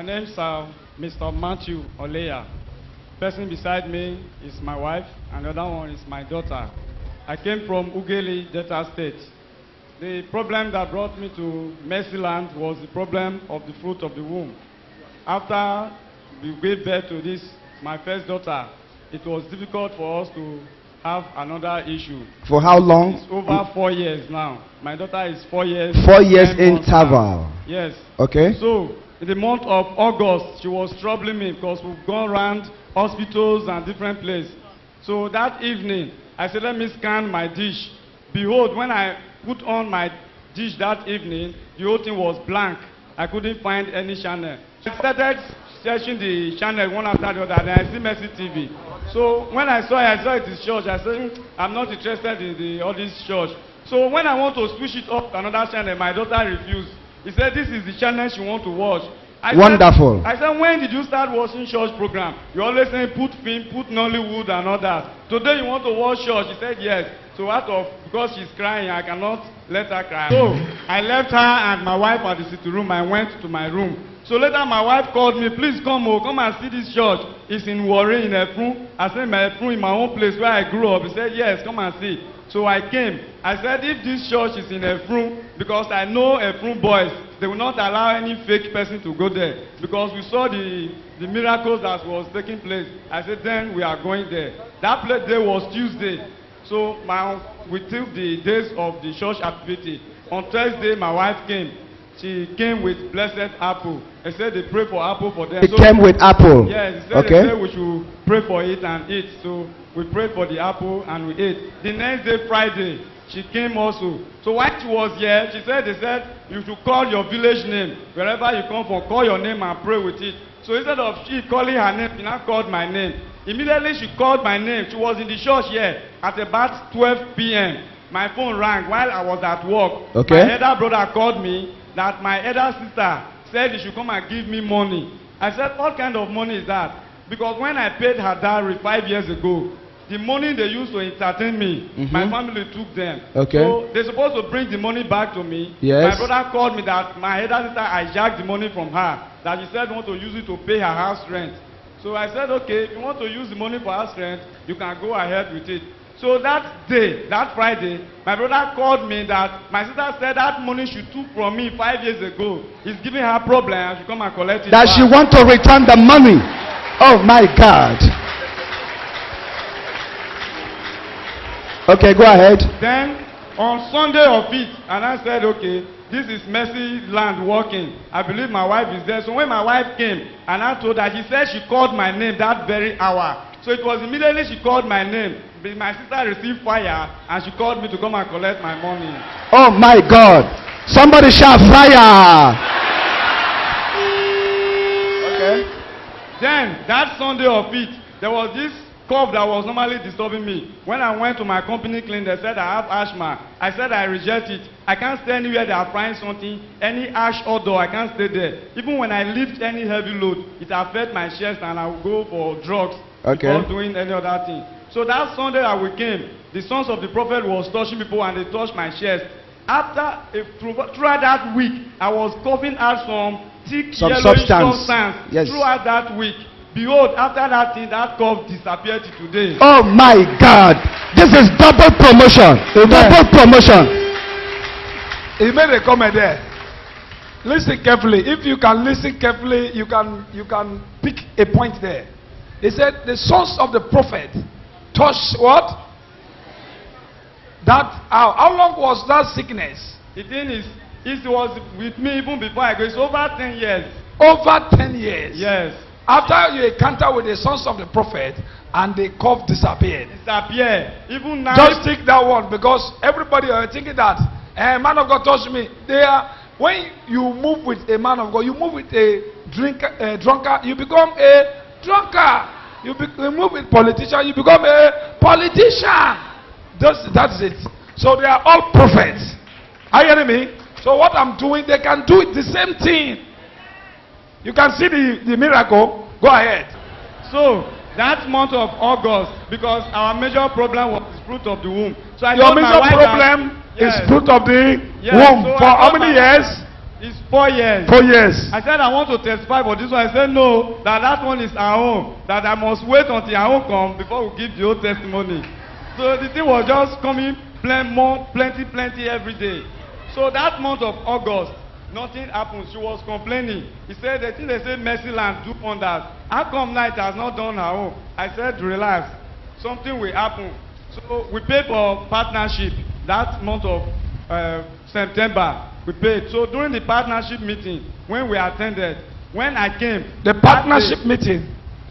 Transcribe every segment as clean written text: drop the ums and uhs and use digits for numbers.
name is Mr. Matthew Oleya. Person beside me is my wife, and the other one is my daughter. I came from Ughelli, Delta State. The problem that brought me to Mercyland was the problem of the fruit of the womb. After we gave birth to this, my first daughter, it was difficult for us to have another issue. For how long? It's over 4 years now. My daughter is 4 years. 4 years 10 months interval. now. Yes. Okay. So, in the month of August, she was troubling me because we've gone around hospitals and different places. So that evening, I said, let me scan my dish. Behold, when I put on my dish that evening, the whole thing was blank. I couldn't find any channel. I started searching the channel one after the other, and I see Mercy TV. So when I saw it in church. I said, I'm not interested in all this church. So when I want to switch it up to another channel, my daughter refused. He said, this is the channel she wants to watch. Wonderful. I said, when did you start watching church program? You always say, put film, put Nollywood and all that. Today you want to watch church? She said, yes. So because she's crying, I cannot let her cry. So I left her and my wife at the sitting room. I went to my room. So later my wife called me, please come and see this church. It's in Warri, in Efrun. I said, in my own place where I grew up. He said, yes, come and see. So I came. I said, if this church is in Efrun, because I know Efrun boys, they will not allow any fake person to go there. Because we saw the miracles that was taking place. I said, then we are going there. That day was Tuesday. So we took the days of the church activity. On Thursday, my wife came. She came with blessed apple. They said they pray for apple for them. It came with apple. Yes, they said we should pray for it and eat. So we prayed for the apple and we ate. The next day, Friday, she came also. So while she was here, they said you should call your village name. Wherever you come from, call your name and pray with it. So instead of she calling her name, she now called my name. Immediately she called my name. She was in the church here at about 12 p.m. My phone rang while I was at work. Okay. My elder brother called me that my elder sister said he should come and give me money. I said, what kind of money is that? Because when I paid her dowry 5 years ago, the money they used to entertain me, my family took them. Okay. So they're supposed to bring the money back to me. Yes. My brother called me that my elder sister hijacked the money from her, that she said want to use it to pay her house rent. So I said, okay, if you want to use the money for house rent, you can go ahead with it. So that day, that Friday, my brother called me that my sister said that money she took from me 5 years ago is giving her problem and she come and collect it that back. She want to return the money. Oh my God. Okay, go ahead. Then on Sunday of it, and I said, okay, this is Mercyland working. I believe my wife is there. So when my wife came and I told her, she said she called my name that very hour. So it was immediately she called my name. My sister received fire and she called me to come and collect my money. Oh my God. Somebody shout fire. Okay. Then that Sunday of it, there was this cough that was normally disturbing me. When I went to my company clinic, they said I have asthma. I said I reject it. I can't stay anywhere they are frying something. Any ash odor, I can't stay there. Even when I lift any heavy load, it affects my chest and I will go for drugs. Okay. Before doing any other thing. So that Sunday that we came, the sons of the prophet was touching people and they touched my chest. Throughout that week, I was coughing out some thick yellowish substance. Yes. Throughout that week. Behold, after that thing, that cough disappeared today. Oh my God. This is double promotion. Double promotion. He made a comment there. Listen carefully. If you can listen carefully, you can pick a point there. He said the sons of the prophet touched what? How long was that sickness? The thing is, it was with me even before I go. It's over 10 years. Over 10 years? Yes. After you encounter with the sons of the prophet and the cough disappeared. Disappeared. Even now. Just take that one because everybody are thinking that a man of God touched me. When you move with a man of God, you move with a drunkard, you become a drunkard. You move with politician, you become a politician. That's it. So they are all prophets. Are you hearing me? So what I'm doing, they can do it the same thing. You can see the miracle. Go ahead. So that month of August, because our major problem was the fruit of the womb. So your major problem is fruit of the womb. So for how many years? It's 4 years. 4 years. I said I want to testify for this one. I said no, that one is our own. That I must wait until our own come before we give the whole testimony. So the thing was just coming plenty every day. So that month of August, nothing happened. She was complaining. He said the thing they say Mercy Land do wonders. How come night has not done her own? I said relax, something will happen. So we paid for partnership that month of September. We paid. So during the partnership meeting, when we attended, when I came, The partnership meeting.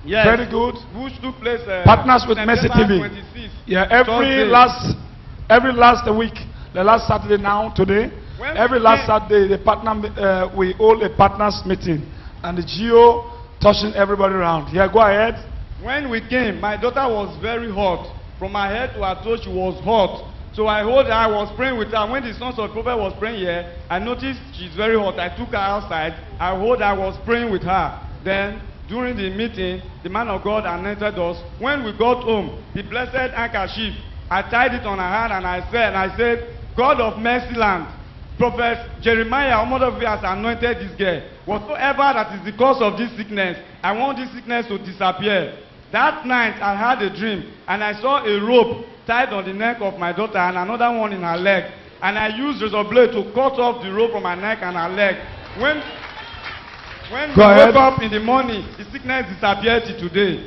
yes, Very good. which took place Partners with Mercy September TV. 26th. Yeah, every last week, the last Saturday now, today, When every we last came- Saturday, the partner, we hold a partners meeting, and the GO touching everybody around. Yeah, go ahead. When we came, my daughter was very hot. From her head to her toe, she was hot. So I hold her, I was praying with her. When the sons of the prophet was praying here, I noticed she's very hot. I took her outside. I hold her, I was praying with her. Then, during the meeting, the man of God anointed us. When we got home, the blessed handkerchief, I tied it on her hand and I said, God of Mercy Land, Prophet Jeremiah Omodovi has anointed this girl. Whatsoever that is the cause of this sickness, I want this sickness to disappear. That night, I had a dream, and I saw a rope tied on the neck of my daughter and another one in her leg. And I used razor blade to cut off the rope from her neck and her leg. When we woke up in the morning, the sickness disappeared till today.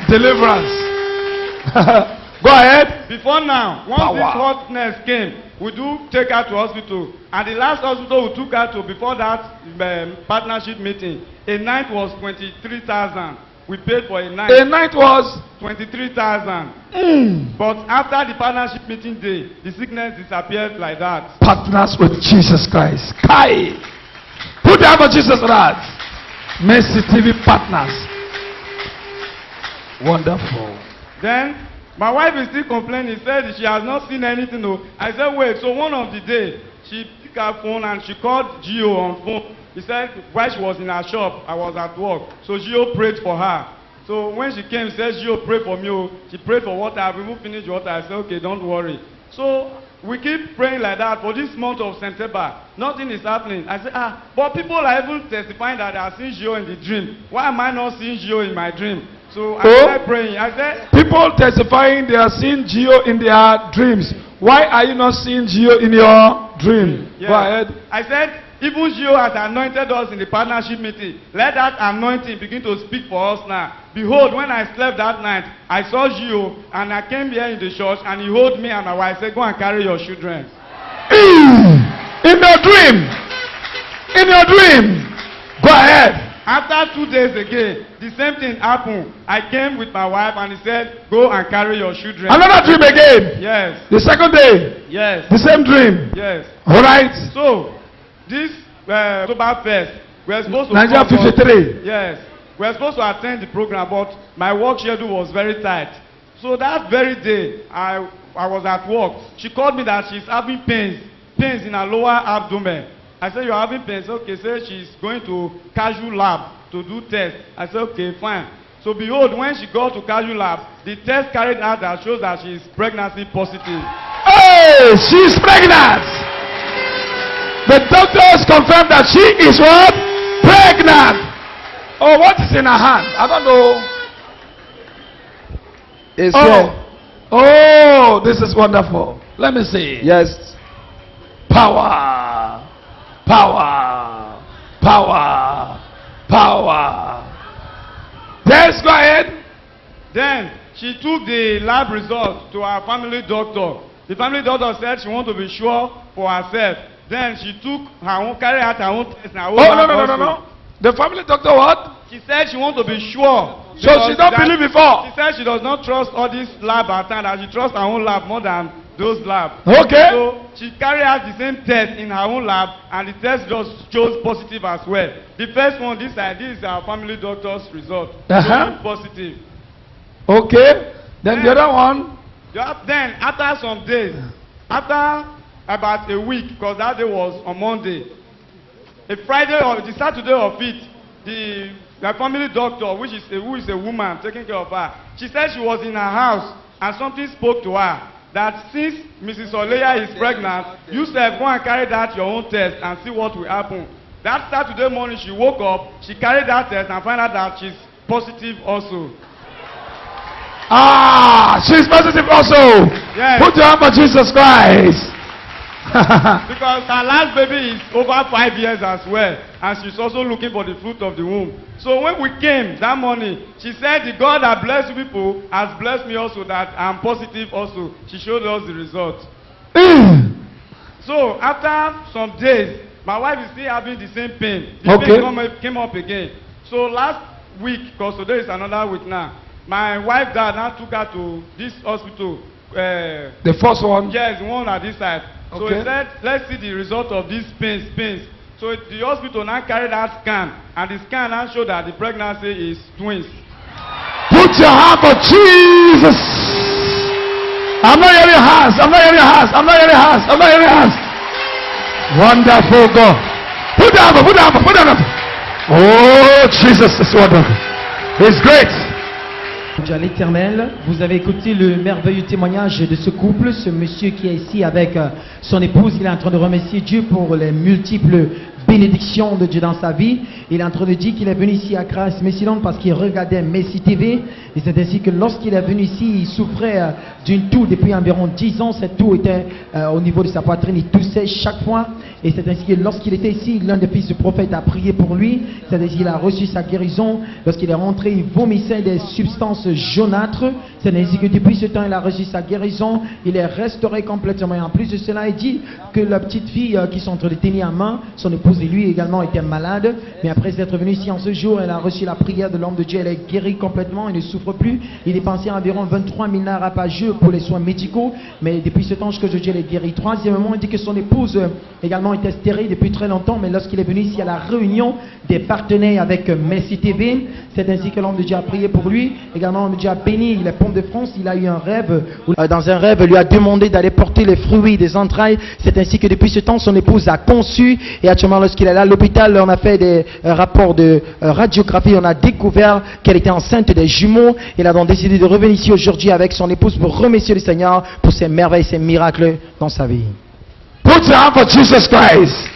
Deliverance. Go ahead. Before now, once Power. this hotness came, we do take her to hospital. And the last hospital we took her to before that partnership meeting, a night was 23,000. We paid for a night. The night was 23,000. But after the partnership meeting day, the sickness disappeared like that. partners with Jesus Christ. Kai. Put down for Jesus Christ. Mercy TV partners. Wonderful. Then my wife is still complaining. Said she has not seen anything. No. I said wait. So one of the day she picked her phone and she called Gio on phone. He said while she was in her shop, I was at work. So Gio prayed for her. So when she came, she said Gio pray for me. Oh. She prayed for water. I've even finished water. I said okay, don't worry. So we keep praying like that for this month of September. Nothing is happening. I said but people are even testifying that they are seeing Gio in the dream. Why am I not seeing Gio in my dream? So I started praying. I said, People testifying they are seeing Geo in their dreams. Why are you not seeing Geo in your dream? yes. Go ahead. I said, even Gio has anointed us in the partnership meeting. Let that anointing begin to speak for us now. Behold, when I slept that night, I saw Gio and I came here in the church and he held me and my wife said, go and carry your children. In your dream. In your dream. Go ahead. After 2 days again, the same thing happened. I came with my wife and he said, go and carry your children. Another dream again. Yes. The second day. Yes. The same dream. Yes. All right. So, this October 1st, we're supposed to Nigeria come for- 53. Yes. We're supposed to attend the program, but my work schedule was very tight. So that very day, I was at work. She called me that she's having pains in her lower abdomen. I said, you're having pains? Okay, say she's going to casual lab to do tests. I said, okay, fine. So behold, when she got to casual lab, the test carried out that shows that she is pregnancy positive. Hey, she's pregnant. The doctors confirmed that she is what? Pregnant. Oh, what is in her hand? I don't know. It's Oh, here. oh, this is wonderful. Let me see. Yes. Power, power, power, power. Yes, go ahead. Then she took the lab results to her family doctor. The family doctor said she wanted to be sure for herself. Then she took her own, carried out her own test. Oh, no. The family doctor what? She said she wants to be sure. So she don't believe before. She said she does not trust all these lab at times, and she trusts her own lab more than those labs. Okay. So she carried out the same test in her own lab, and the test just shows positive as well. The first one, this is our family doctor's result. Showing positive. Okay. Then the other one. Then after some days, after about a week, because that day was on Monday, a Friday or the Saturday of it, the family doctor, who is a woman taking care of her, she said she was in her house and something spoke to her that since Mrs. Oleya is pregnant, you sef go and carry that your own test and see what will happen. That Saturday morning she woke up, she carried that test and find out that she's positive also. Ah, she's positive also. Yes. Put your hand for Jesus Christ. Because her last baby is over 5 years as well, and she's also looking for the fruit of the womb. So when we came that morning, she said, the God that blessed people has blessed me also, that I'm positive also. She showed us the result. So after some days, my wife is still having the same pain. The pain came up again. So last week, because today is another week now, my wife dad now took her to this hospital. The first one? Yes, the one at this side. So Okay. he said, let's see the result of these pains. So the hospital now carried out scan, and the scan now showed that the pregnancy is twins. Put your hand for Jesus. I'm not hearing hands. I'm not hearing hands. I'm not hearing hands. I'm not hearing hands. Wonderful God. Put down, put down, put down. Oh, Jesus is wonderful. He's great. Dieu à l'Éternel, vous avez écouté le merveilleux témoignage de ce couple, ce monsieur qui est ici avec son épouse. Il est en train de remercier Dieu pour les multiples bénédictions de Dieu dans sa vie. Il est en train de dire qu'il est venu ici à Christ Messilon parce qu'il regardait Messi TV. Et c'est ainsi que lorsqu'il est venu ici, il souffrait d'une toux depuis environ 10 ans. Cette toux était au niveau de sa poitrine, il toussait chaque fois. Et c'est ainsi que lorsqu'il était ici, l'un des fils du prophète a prié pour lui. C'est ainsi qu'il a reçu sa guérison. Lorsqu'il est rentré, il vomissait des substances jaunâtres. C'est ainsi que depuis ce temps, il a reçu sa guérison. Il est restauré complètement. Et en plus de cela, il dit que la petite fille qui sont en train de tenir en main, son épouse et lui également étaient malades. Mais après être venu ici en ce jour, elle a reçu la prière de l'homme de Dieu. Elle est guérie complètement. Il ne souffre plus. Il dépensait environ 23 000 naira par jour pour les soins médicaux. Mais depuis ce temps que Dieu l'a guéri. Troisièmement, il dit que son épouse également était stérile depuis très longtemps. Mais lorsqu'il est venu ici à la réunion des partenaires avec Messi TV, c'est ainsi que l'homme de Dieu a prié pour lui. Également, l'homme de Dieu a béni les pommes de France. Il a eu un rêve. Dans un rêve, il lui a demandé d'aller porter les fruits des entrailles. C'est ainsi que depuis ce temps, son épouse a conçu. Et actuellement, lorsqu'il est là à l'hôpital, on a fait des rapports de radiographie. On a découvert qu'elle était enceinte des jumeaux. Il a donc décidé de revenir ici aujourd'hui avec son épouse pour remercier le Seigneur pour ses merveilles, ses miracles dans sa vie. Put your hand for Jesus Christ.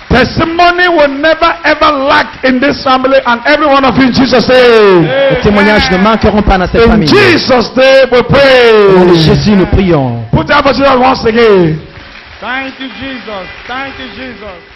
Testimony will never ever lack in this family and every one of you in Jesus' name. Les témoignages ne manqueront pas dans cette In famille. Jesus' name we Au nom de pray. Jésus, nous prions. Put your hand for Jesus once again. Thank you, Jesus. Thank you, Jesus.